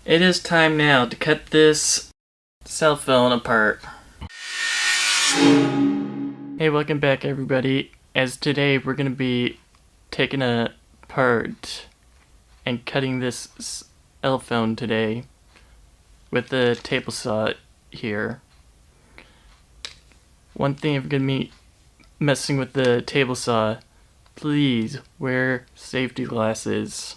It is time now to cut this cell phone apart. Hey, welcome back everybody. As today we're going to be taking apart and cutting this cell phone today with the table saw here. One thing if you're going to be messing with the table saw, please wear safety glasses.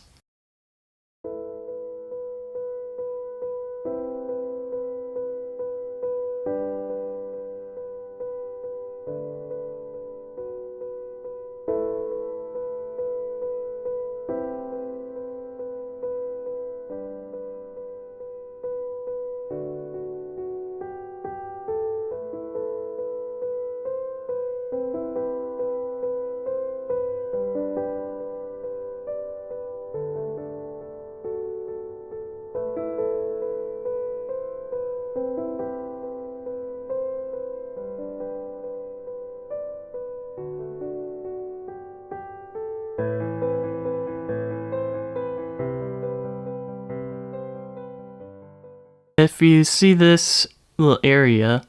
If you see this little area,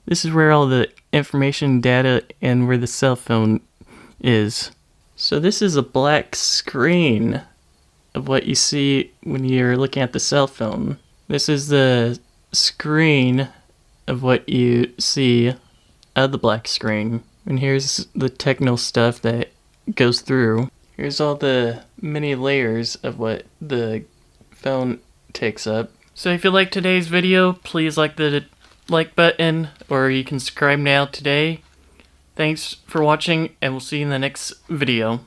this is where all the information, data, and where the cell phone is. So this is a black screen of what you see when you're looking at the cell phone. This is the screen of what you see of the black screen. And here's the technical stuff that goes through. Here's all the many layers of what the phone takes up. So if you liked today's video, please like the like button, or you can subscribe now today. Thanks for watching, and we'll see you in the next video.